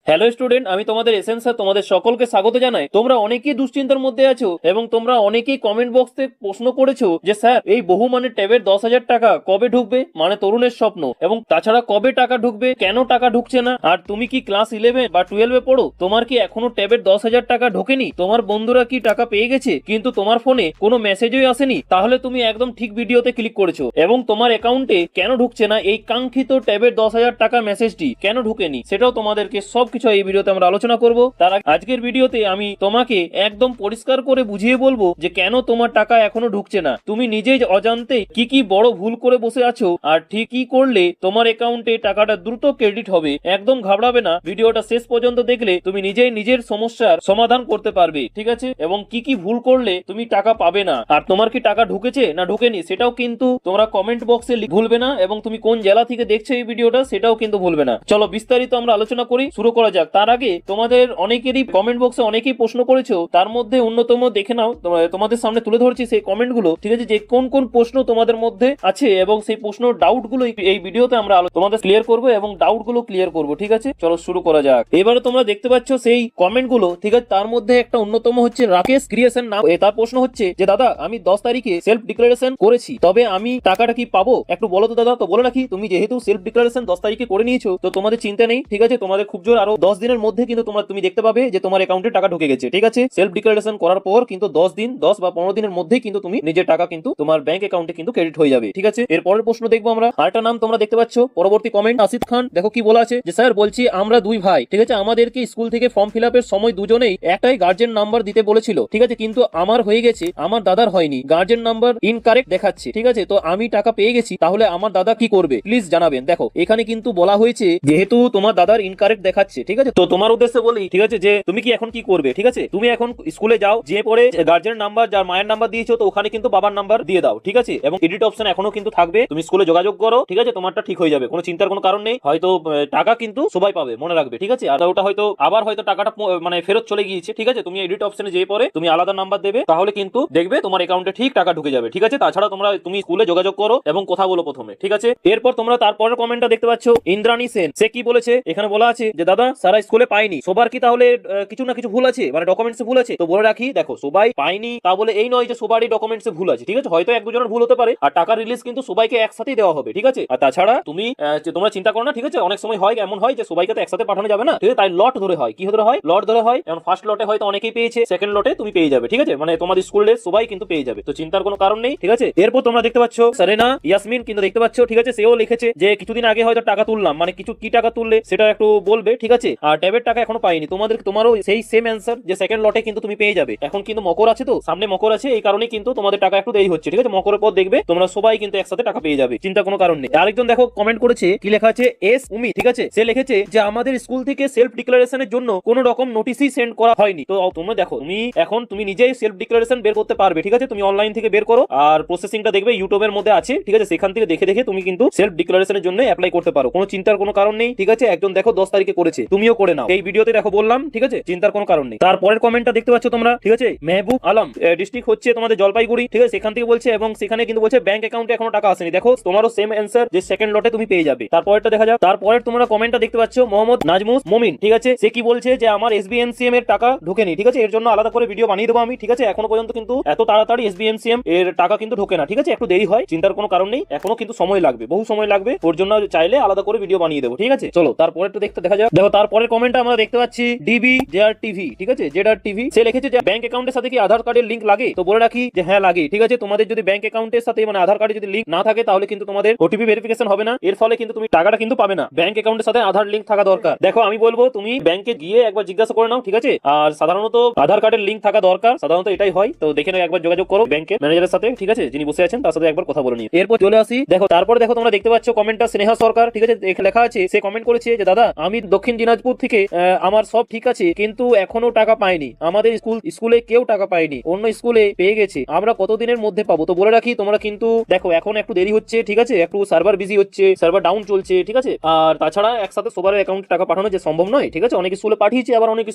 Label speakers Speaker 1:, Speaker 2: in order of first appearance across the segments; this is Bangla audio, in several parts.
Speaker 1: হ্যালো স্টুডেন্ট, আমি তোমাদের এসেন্স স্যার তোমাদের সকলকে স্বাগত জানাই। তোমরা অনেকেই দুশ্চিন্তার মধ্যে আছো এবং তোমরা অনেকেই কমেন্ট বক্সে প্রশ্ন করেছো যে স্যার এই বহু মানে ট্যাবের 10,000 টাকা কবে ঢুকবে, মানে তরুণের স্বপ্ন, এবং তাছাড়া কবে টাকা ঢুকবে, কেন টাকা ঢুকছে না, আর তুমি কি ক্লাস 11 বা 12 পড়ো, তোমার কি এখনো ট্যাবের 10,000 টাকা ঢোকেনি, তোমার বন্ধুরা কি টাকা পেয়ে গেছে কিন্তু তোমার ফোনে কোনো মেসেজই আসেনি, তাহলে তুমি একদম ঠিক ভিডিওতে ক্লিক করেছো। এবং তোমার অ্যাকাউন্টে কেন ঢুকছে না এই কাঙ্ক্ষিত ট্যাবের 10,000 টাকা মেসেজটি কেন ঢুকেনি, সেটাও তোমাদেরকে সবকিছু এই ভিডিওতে আমরা আলোচনা করব। তার আজকের ভিডিওতে আমি তোমাকে একদম পরিষ্কার করে বুঝিয়ে বলবো যে কেন তোমার টাকা এখনো ঢুকছে না, তুমি নিজেই অজান্তে কি কি বড় ভুল করে বসে আছো, আর ঠিক কি করলে তোমার অ্যাকাউন্টে টাকাটা দ্রুত ক্রেডিট হবে। একদম ঘাবড়াবে না, ভিডিওটা শেষ পর্যন্ত দেখলে তুমি নিজেই নিজের সমস্যার সমাধান করতে পারবে, ঠিক আছে? এবং কি কি ভুল করলে তুমি টাকা পাবে না, আর তোমার কি টাকা ঢুকেছে না ঢুকেনি সেটাও কিন্তু তোমরা কমেন্ট বক্সে ভুলবে না, এবং তুমি কোন জেলা থেকে দেখছো এই ভিডিওটা সেটাও কিন্তু ভুলবে না। চলো বিস্তারিত আমরা আলোচনা করি, শুরু করা যাক। তার আগে তোমাদের অনেকেরই কমেন্ট বক্সে অনেকেই প্রশ্ন করেছো, তার মধ্যে অন্যতম দেখে নাও, তোমাদের সামনে তুলে ধরছি সেই কমেন্ট গুলো, ঠিক আছে? যে কোন কোন প্রশ্ন তোমাদের মধ্যে আছে এবং সেই প্রশ্ন ডাউট গুলো এই ভিডিওতে আমরা তোমাদের ক্লিয়ার করবো এবং ডাউট গুলো ক্লিয়ার করবো, ঠিক আছে? চলো শুরু করা যাক। এবারে তোমরা দেখতে পাচ্ছ সেই কমেন্ট গুলো, ঠিক আছে? তার মধ্যে একটা অন্যতম হচ্ছে রাকেশ ক্রিয়েশন নাম। তার প্রশ্ন হচ্ছে যে দাদা আমি 10 তারিখে সেলফ ডিক্লারেশন করেছি, তবে আমি টাকাটা কি পাবো একটু বলো তো দাদা। তো বলে রাখি, তুমি যেহেতু সেলফ ডিক্লারেশন 10 তারিখে করে নিয়েছো তো তোমাদের চিন্তা নেই, ঠিক আছে? তোমাদের খুব জোর আরো 10 দিনের মধ্যে কিন্তু তুমি দেখতে পাবে যে তোমার অ্যাকাউন্টে টাকা ঢুকে গেছে, ঠিক আছে? সেলফ ডিক্লারেশন করার পর কিন্তু 10 বা 15 দিনের মধ্যে কিন্তু তুমি নিজের টাকা কিন্তু তোমার ব্যাংক অ্যাকাউন্টে কিন্তু ক্রেডিট হয়ে যাবে, ঠিক আছে? এর পরের প্রশ্ন দেখবো আমরা। আরেকটা নাম তোমরা দেখতে পাচ্ছ পরবর্তী কমেন্ট, আসিফ খান। দেখো কি বলা আছে যে স্যার বলছি আমরা দুই ভাই, ঠিক আছে? আমাদেরকে স্কুল থেকে ফর্ম ফিল আপের সময় দুজনেই একটাই গার্জেন নাম্বার দিতে বলেছিল, ঠিক আছে? কিন্তু আমার হয়ে গেছে, আমার দাদার হয়নি, গার্জেন নাম্বার ইনকারেক্ট দেখাচ্ছে, ঠিক আছে? তো আমি টাকা পেয়ে গেছি, তাহলে আমার দাদা কি করবে প্লিজ জানাবেন। দেখো এখানে কিন্তু বলা হয়েছে যেহেতু তোমার দাদার ইনকারেক্ট দেখাচ্ছে, ঠিক আছে? তো তোমার উদ্দেশ্যে বলি, ঠিক আছে, যে তুমি কি এখন কি করবে, ঠিক আছে? তুমি এখন স্কুলে যাও, যে পরে গার্জেনের নাম্বার যার মায়ের নাম্বার দিয়েছো তো ওখানে কিন্তু বাবার নাম্বার দিয়ে দাও, ঠিক আছে? এবং এডিট অপশন এখনো কিন্তু থাকবে, তুমি স্কুলে যোগাযোগ করো, ঠিক আছে? তোমারটা ঠিক হয়ে যাবে, কোনো চিন্তার কোনো কারণ নেই। হয়তো টাকা কিন্তু সবাই পাবে, মনে রাখবে, ঠিক আছে? আর ওটা হয়তো আবার হয়তো টাকাটা মানে ফেরত চলে গিয়েছে, ঠিক আছে? তুমি এডিট অপশনে যেয়ে পরে তুমি আলাদা নাম্বার দেবে, তাহলে কিন্তু দেখবে তোমার অ্যাকাউন্টে ঠিক টাকা ঢুকে যাবে, ঠিক আছে? তাছাড়া তুমি স্কুলে যোগাযোগ করো এবং কথা বলো প্রথমে, ঠিক আছে? এরপর তোমরা তারপরের কমেন্টটা দেখতে পাচ্ছ ইন্দ্রাণী সেন। সে কি বলেছে, এখানে বলা আছে যে দাদা সারা স্কুলে পাইনি, সবার কি তাহলে কিছু না কিছু ভুল আছে, মানে ডকুমেন্টসে ভুল আছে? তো বলে রাখি, দেখো সবাই পাইনি তা বলে এই নয় যে সবারই ডকুমেন্টসে ভুল আছে, ঠিক আছে? হয়তো এক দুজনের ভুল হতে পারে, আর টাকা রিলিজ কিন্তু সবাইকে একসাথেই দেওয়া হবে, ঠিক আছে? আর তাছাড়া তোমরা চিন্তা করো না, ঠিক আছে? অনেক সময় হয় এমন হয় যে সবাইকে তো একসাথে পাঠানো যাবে না, ঠিক আছে? তাই লট ধরে হয়, কি ধরে হয়? লট ধরে হয়। এখন ফার্স্ট লটে হয়তো অনেকেই পেয়েছে, সেকেন্ড লটে তুমি পেয়ে যাবে, ঠিক আছে? মানে তোমাদের স্কুলের সবাই কিন্তু পেয়ে যাবে, তো চিন্তার কোনো কারণ নেই, ঠিক আছে? এরপর তোমরা দেখতে পাচ্ছ সারেনা ইয়াসমিন কিন্তু দেখতে পাচ্ছ, ঠিক আছে? সেও লিখেছে যে কিছুদিন আগে হয়তো টাকা তুললাম, মানে কি টাকা তুললে সেটা একটু বলবে, ঠিক আছে? আর ট্যাবের টাকা এখনো পাইনি। তোমারও সেই সেম অ্যান্সার যে সেকেন্ড লটে কিন্তু তুমি পেয়ে যাবে। এখন কিন্তু মকর আছে, তো সামনে মকর আছে, এই কারণে কিন্তু তোমাদের টাকা একটু দেরি হচ্ছে, ঠিক আছে? মকরের পর দেখবে তোমরা সবাই কিন্তু একসাথে টাকা পেয়ে যাবে, চিন্তা কোনো কারণ নেই। আরেকজন দেখো কমেন্ট করেছে, কি লেখা আছে, এস উমি, ঠিক আছে? সে লিখেছে যে আমাদের স্কুল থেকে সেলফ ডিক্লারেশনের জন্য কোনো রকম নোটিশই সেন্ড করা হয়নি। তো তোমরা দেখো তুমি নিজেই সেলফ ডিক্লারেশন বের করতে পারবে, ঠিক আছে? তুমি অনলাইন থেকে বের করো, আর প্রসেসিংটা দেখবে ইউটিউবের মধ্যে আছে, ঠিক আছে? সেখান থেকে দেখে দেখে তুমি কিন্তু সেলফ ডিক্লারেশনের জন্য অ্যাপ্লাই করতে পারো, কোনো চিন্তার কোনো কারণ নেই, ঠিক আছে? একজন দেখো 10 তারিখে করেছে, তুমিও করে নাও, এই ভিডিওতে দেখো বললাম, ঠিক আছে? চিন্তার কোনো কারণ নেই। তারপরের কমেন্টটা দেখতে পাচ্ছ তোমরা, ঠিক আছে? মেহবুব আলম, ডিস্ট্রিক্ট হচ্ছে তোমাদের জলপাইগুড়ি, ঠিক আছে? সেখান থেকে বলছে, এবং সেখানে কিন্তু বলছে ব্যাংক অ্যাকাউন্টে এখনো টাকা আসেনি। দেখো তোমারও সেম অ্যান্সার যে সেকেন্ড লটে তুমি পেয়ে যাবে। তারপরেরটা দেখা যাক। তারপরের তোমরা কমেন্টটা দেখতে পাচ্ছ মোহাম্মদ নাজমুস মমিন, ঠিক আছে? সে কি বলছে যে আমার এসবিএমসিএম এর টাকা ঢোকেনি, ঠিক আছে? এর জন্য আলাদা করে ভিডিও বানিয়ে দেবো আমি, ঠিক আছে? এখনো পর্যন্ত কিন্তু এত তাড়াতাড়ি এসবিএমসিএম এর টাকা কিন্তু ঢোকে না, ঠিক আছে? একটু দেরি হয়, চিন্তার কোনো কারণ নেই, এখনো কিন্তু সময় লাগবে, বহু সময় লাগবে, ওর জন্য চাইলে আলাদা করে ভিডিও বানিয়ে দেবো, ঠিক আছে? চলো তারপরে একটু দেখা যাক। দেখো তারপরের কমেন্টটা আমরা দেখতে পাচ্ছি ডিবি জেআর টিভি, ঠিক আছে? জেআর টিভি সে লিখেছে যে ব্যাংক অ্যাকাউন্টের সাথে কি আধার কার্ডের লিংক লাগে? তো বলে রাখি যে হ্যাঁ লাগে, ঠিক আছে? তোমাদের যদি ব্যাংক অ্যাকাউন্টের সাথে মানে আধার কার্ডে যদি লিংক না থাকে তাহলে কিন্তু তোমাদের ওটিপি ভেরিফিকেশন হবে না, এর ফলে কিন্তু তুমি টাকাটা কিন্তু পাবে না। ব্যাংক অ্যাকাউন্টের সাথে আধার লিংক থাকা দরকার। দেখো আমি বলবো তুমি ব্যাংকে গিয়ে একবার জিজ্ঞাসা করে নাও, ঠিক আছে? আর সাধারণত আধার কার্ডের লিংক থাকা দরকার, সাধারণত এটাই হয়। তো দেখে নাও, একবার যোগাযোগ করো ব্যাংকের ম্যানেজারের সাথে, ঠিক আছে? যিনি বসে আছেন তার সাথে একবার কথা বলে নিও। এরপর চলে আসি, দেখো তারপরে দেখো তোমরা দেখতে পাচ্ছ কমেন্টটা স্নেহা সরকার, ঠিক আছে? লেখা আছে, সে কমেন্ট করেছে যে দাদা আমি দক্ষিণ দিনাজপুর থেকে, আমার সব ঠিক আছে কিন্তু এখনো টাকা পাইনি, আমাদের স্কুলে কেউ টাকা পায়নি, অন্য স্কুলে পেয়ে গেছে, আমরা কতদিনের মধ্যে পাবো? তো বলে রাখি তোমরা কিন্তু দেখো এখন একটু দেরি হচ্ছে, ঠিক আছে? একটু সার্ভার বিজি হচ্ছে, সার্ভার ডাউন চলছে, ঠিক আছে? আর তাছাড়া একসাথে সবার অ্যাকাউন্টে টাকা পাঠানো যে সম্ভব নয়, ঠিক আছে? অনেক স্কুলে পাঠিয়েছে, আবার অনেক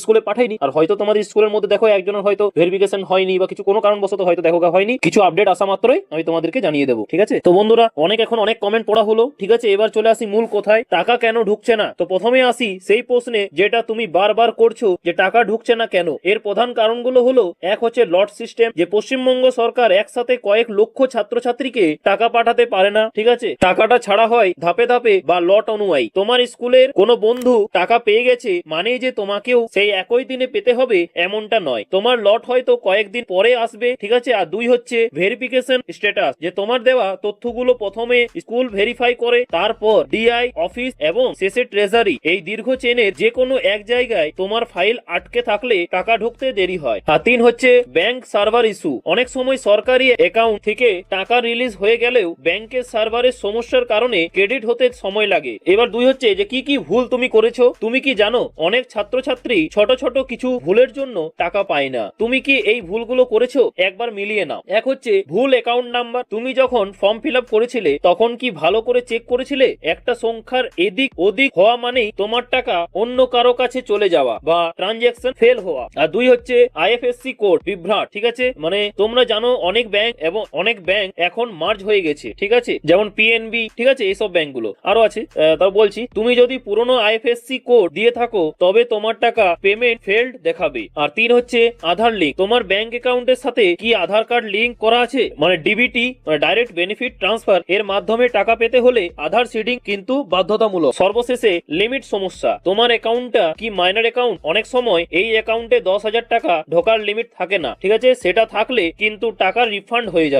Speaker 1: স্কুলে পাঠায়নি। আর হয়তো তোমাদের স্কুলের মধ্যে দেখো একজনের হয়তো ভেরিফিকেশন হয়নি বা কিছু কোনো কারণবশত হয়তো দেখো হয়নি, কিছু আপডেট আসা মাত্রই আমি তোমাদেরকে জানিয়ে দেবো, ঠিক আছে? তো বন্ধুরা অনেক কমেন্ট পড়া হলো, ঠিক আছে? এবার চলে আসি মূল কোথায়, টাকা কেন ঢুকছে না। তো প্রথমে আসি আসি সেই প্রশ্নে যেটা তুমি বারবার করছো যে টাকা ঢুকছে না কেন। এর প্রধান কারণগুলো হলো, এক হচ্ছে লট সিস্টেম, যে পশ্চিমবঙ্গ সরকার একসাথে কয়েক লক্ষ ছাত্রছাত্রীকে টাকা পাঠাতে পারে না, ঠিক আছে। টাকাটা ছাড়া হয় ধাপে ধাপে বা লট অনুযায়ী। তোমার স্কুলের কোনো বন্ধু টাকা পেয়ে গেছে মানে যে তোমাকেও সেই একই দিনে পেতে হবে এমনটা নয়, তোমার লট হয়তো কয়েকদিন পরে আসবে, ঠিক আছে। আর দুই হচ্ছে ভেরিফিকেশন স্ট্যাটাস, যে তোমার দেওয়া তথ্যগুলো প্রথমে স্কুল ভেরিফাই করে, তারপর ডিআই অফিস এবং শেষে ট্রেজারি। এই দীর্ঘ চেনের যে কোনো এক জায়গায় তোমার ফাইল আটকে থাকলে টাকা ঢুকতে দেরি হয়। আর তিন হচ্ছে ব্যাংক সার্ভার ইস্যু, অনেক সময় সরকারি অ্যাকাউন্ট থেকে টাকা রিলিজ হয়ে গেলেও ব্যাংকের সার্ভারের সমস্যার কারণে ক্রেডিট হতে সময় লাগে। এবার দুই হচ্ছে যে কি কি ভুল তুমি করেছো। তুমি কি জানো অনেক ছাত্রছাত্রী ছোট ছোট কিছু ভুলের জন্য টাকা পায় না। তুমি কি এই ভুলগুলো করেছো? একবার মিলিয়ে নাও। এক হচ্ছে ভুল অ্যাকাউন্ট নাম্বার। তুমি যখন ফর্ম ফিল আপ করেছিলে তখন কি ভালো করে চেক করেছিলে? একটা সংখ্যার এদিক ওদিক হওয়া মানেই তোমার টাকা অন্য কারো কাছে চলে যাওয়া বা ট্রানজাকশন ফেল হওয়া। আর দুই হচ্ছে আইএফএসসি কোড বিভ্রাট, ঠিক আছে। মানে তোমরা জানো অনেক ব্যাংক এখন মার্জ হয়ে গেছে, ঠিক আছে, যেমন পিএনবি, ঠিক আছে, এইসব ব্যাংকগুলো আরো আছে। তাও বলছি, তুমি যদি পুরনো আইএফএসসি কোড দিয়ে থাকো তবে তোমার টাকা পেমেন্ট ফেলড দেখাবে। আর তিন হচ্ছে আধার লিঙ্ক। তোমার ব্যাংক অ্যাকাউন্টের সাথে কি আধার কার্ড লিঙ্ক করা আছে? মানে ডিবিটি, ডাইরেক্ট বেনিফিট ট্রান্সফার, এর মাধ্যমে টাকা পেতে হলে আধার সিডিং কিন্তু বাধ্যতামূলক। সর্বশেষে লিমিট সমস্যা। তোমার অ্যাকাউন্টটা কি মাইনর অ্যাকাউন্ট? অনেক সময় এই অ্যাকাউন্টে 10,000 টাকা ঢোকার লিমিট থাকে না, ঠিক আছে। সেটা থাকলে কিন্তু টাকা রিফান্ড হয়ে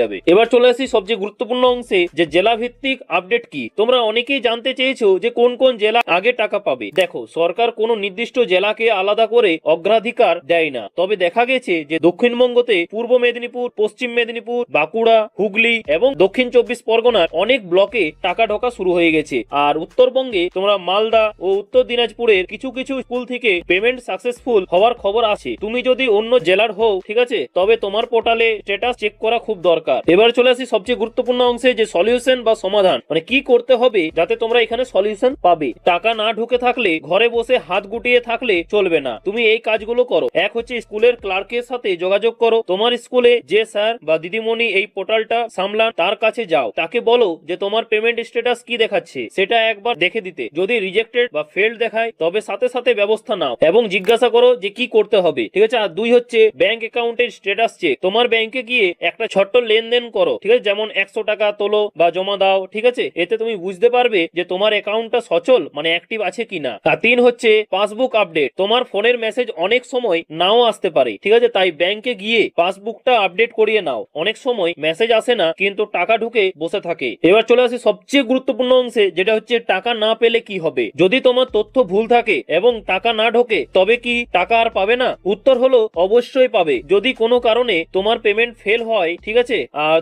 Speaker 1: যাবে, এবার চলে আসি সবচেয়ে গুরুত্বপূর্ণ অংশে, যে জেলা ভিত্তিক আপডেট কি। তোমরা অনেকেই জানতে চেয়েছো যে কোন কোন জেলা আগে টাকা পাবে। দেখো, সরকার কোনো নির্দিষ্ট জেলাকে আলাদা করে অগ্রাধিকার দেয় না, তবে দেখা গেছে যে দক্ষিণবঙ্গতে পূর্ব মেদিনীপুর, পশ্চিম মেদিনীপুর, বাঁকুড়া, হুগলি এবং দক্ষিণ 24 পরগনার অনেক ব্লকে টাকা ঢোকা শুরু হয়ে গেছে। আর উত্তরবঙ্গে তোমরা মালদা ও উত্তর দিনাজপুরের কিছু কিছু স্কুল থেকে পেমেন্ট সাকসেসফুল হওয়ার খবর আছে। তুমি যদি অন্য জেলার হও, ঠিক আছে, তবে তোমার পোর্টালে স্ট্যাটাস চেক করা খুব দরকার। এবার চলে আসি সবচেয়ে গুরুত্বপূর্ণ অংশে, যে সলিউশন বা সমাধান, মানে কি করতে হবে যাতে তোমরা এখানে সলিউশন পাবে। টাকা না ঢুকে থাকলে, ঘরে বসে হাত গুটিয়ে থাকলে চলবে না। তুমি এই কাজগুলো করো। এক হচ্ছে স্কুলের ক্লার্কের সাথে যোগাযোগ করো। তোমার স্কুলে যে স্যার বা দিদিমণি এই পোর্টালটা সামলান তার কাছে যাও, তাকে বলো যে তোমার পেমেন্ট স্ট্যাটাস কি দেখাচ্ছে সেটা একবার দেখে দিতে। যদি রিজেক্টেড বা ফেলড দেখায় তবে সাথে সাথে ব্যবস্থা নাও এবং জিজ্ঞাসা করো যে কি করতে হবে, ঠিক আছে। আর দুই হচ্ছে ব্যাংক অ্যাকাউন্টের স্ট্যাটাস চেক। তোমার ব্যাংকে গিয়ে একটা ছোট্ট লেনদেন করো, ঠিক আছে, যেমন 100 টাকা তোলো বা জমা দাও, ঠিক আছে। এতে তুমি বুঝতে পারবে যে তোমার অ্যাকাউন্টটা সচল, মানে অ্যাক্টিভ আছে কিনা। আর তিন হচ্ছে পাসবুক আপডেট। তোমার ফোনের মেসেজ অনেক সময় নাও আসতে পারে, ঠিক আছে, তাই ব্যাংকে গিয়ে পাসবুকটা আপডেট করিয়ে নাও। অনেক সময় মেসেজ আসে না কিন্তু টাকা ঢুকে বসে থাকে। এবার চলে আসি সবচেয়ে গুরুত্বপূর্ণ অংশে, যেটা হচ্ছে টাকা না পেলে কি হবে। যদি তোমার তথ্য ভুল থাকে এবং টাকা না ঢোকে তবে কি টাকা আর পাবে না? উত্তর হলো অবশ্যই পাবে। যদি কোনো কারণে তোমার পেমেন্ট ফেল হয়, ঠিক আছে,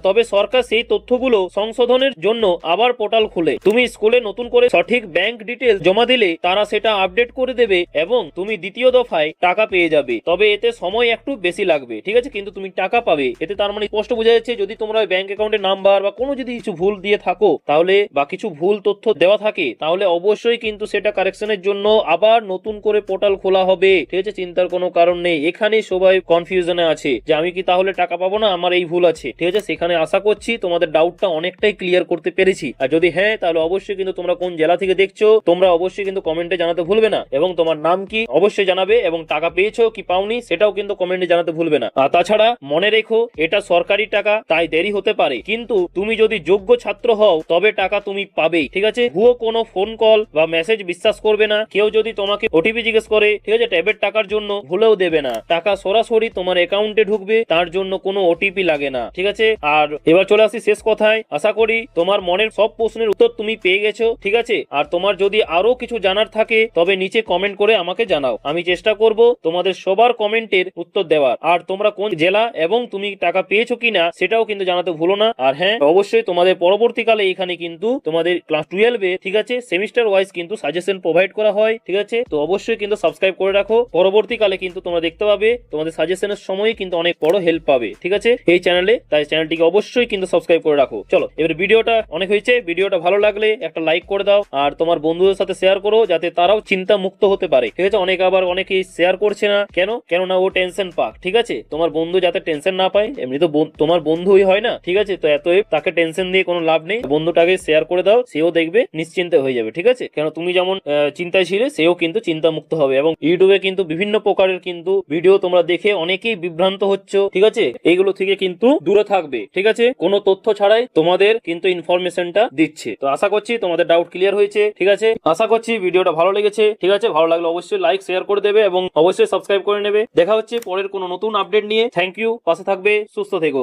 Speaker 1: তবে সরকার সেই তথ্যগুলো সংশোধনের জন্য আবার পোর্টাল খুলে। তুমি স্কুলে নতুন করে সঠিক ব্যাংক ডিটেলস জমা দিলে তারা সেটা আপডেট করে দেবে এবং তুমি দ্বিতীয় দফায় টাকা পেয়ে যাবে। তবে এতে সময় একটু বেশি লাগবে, ঠিক আছে, কিন্তু তুমি টাকা পাবে। এতে তার মানে স্পষ্ট বোঝা যাচ্ছে যদি তোমরা ব্যাংক অ্যাকাউন্টের নাম্বার বা কোনো যদি কিছু ভুল দিয়ে থাকো তাহলে, বা কিছু ভুল তথ্য দেওয়া থাকে, তাহলে অবশ্যই কিন্তু সেটা কারেকশনের জন্য আবার নতুন করে পোর্টাল খোলা হবে, ঠিক আছে। চিন্তার কোনো কারণ নেই। এখানে সবাই কনফিউশনে আছে যে আমি কি তাহলে টাকা পাবো না, আমার এই ভুল আছে, ঠিক আছে। সেখানে আশা করছি তোমাদের ডাউটটা অনেকটাই ক্লিয়ার করতে পেরেছি। আর যদি হ্যাঁ, তাহলে অবশ্যই কিন্তু তোমরা কোন জেলা থেকে দেখছো তোমরা অবশ্যই কিন্তু কমেন্টে জানাতে ভুলবে না, এবং তোমার নাম কি অবশ্যই জানাবে, এবং টাকা পেয়েছো কি পাওনি সেটাও কিন্তু কমেন্টে জানাতে ভুলবে না। আর তাছাড়া মনে রেখো, এটা সরকারি টাকা, তাই দেরি হতে পারে, কিন্তু তুমি যদি যোগ্য ছাত্র হও তবে টাকা তুমি পাবেই, ঠিক আছে। ভুয়ো কোনো ফোন কল বা মেসেজ বিশ্বাস করবে না। কেউ যদি তোমাকে ওটিপি জিজ্ঞেস করে, ঠিক আছে, ট্যাবের টাকার জন্য, ভুলেও দেবে না। টাকা সরাসরি তোমার অ্যাকাউন্টে ঢুকবে, তার জন্য কোনো ওটিপি লাগে না, ঠিক আছে। আর এবার চলে আসি শেষ কথায়। আশা করি তোমার মনের সব প্রশ্নের উত্তর তুমি পেয়ে গেছো, ঠিক আছে। আর তোমার যদি আরো কিছু জানার থাকে তবে নিচে কমেন্ট করে আমাকে জানাও। আমি চেষ্টা করব তোমাদের সবার কমেন্টের উত্তর দেওয়ার। আর তোমরা কোন জেলা এবং তুমি টাকা পেয়েছো কিনা সেটাও কিন্তু জানাতে ভুলো না। আর হ্যাঁ, অবশ্যই তোমাদের পরবর্তীকালে এখানে কিন্তু তোমাদের ক্লাস 12-এ, ঠিক আছে, সেমিস্টার ওয়াইজ কিন্তু সাজেশন প্রোভাইড করা হয়, ঠিক আছে। তো অবশ্যই কিন্তু সাবস্ক্রাইব করে রাখো। পরবর্তীকালে কিন্তু তোমরা দেখতে পাবে তোমাদের সাজেশনের সময় কিন্তু অনেক বড় হেল্প পাবে, ঠিক আছে, এই চ্যানেলে। তাই চ্যানেলটিকে অবশ্যই কিন্তু সাবস্ক্রাইব করে রাখো। চলো, এবার ভিডিওটা অনেক হয়েছে। ভিডিওটা ভালো লাগলে একটা লাইক করে দাও আর তোমার বন্ধুদের সাথে শেয়ার করো যাতে তারাও চিন্তা মুক্ত হতে পারে, ঠিক আছে। অনেকেই শেয়ার করছে না, কেননা ও টেনশন পাক, ঠিক আছে। তোমার বন্ধু যাতে টেনশন না পায়, এমনি তো তোমার বন্ধুই হয় না, ঠিক আছে। তো এতএব তাকে টেনশন দিয়ে কোনো লাভ নেই। বন্ধুটাকে শেয়ার করে দাও, সেও দেখবে, নিশ্চয়ই নিশ্চিন্তে হয়ে যাবে, ঠিক আছে? কেন তুমি যেমন চিন্তায় ছিলে, সেও কিন্তু চিন্তামুক্ত হবে। এবং ইউটিউবে কিন্তু বিভিন্ন প্রকারের কিন্তু ভিডিও তোমরা দেখে অনেকেই বিভ্রান্ত হচ্ছ, ঠিক আছে? এইগুলো থেকে কিন্তু দূরে থাকবে, ঠিক আছে? কোনো তথ্য ছাড়াই তোমাদের কিন্তু ইনফরমেশনটা দিচ্ছে। তো আশা করছি তোমাদের ডাউট ক্লিয়ার হয়েছে, ঠিক আছে? আশা করছি ভিডিওটা ভালো লেগেছে, ঠিক আছে? ভালো লাগলে অবশ্যই লাইক শেয়ার করে দেবে এবং অবশ্যই সাবস্ক্রাইব করে নেবে। দেখা হচ্ছে পরের কোনো নতুন আপডেট নিয়ে। থ্যাংক ইউ, পাশে থাকবে, সুস্থ থেকো।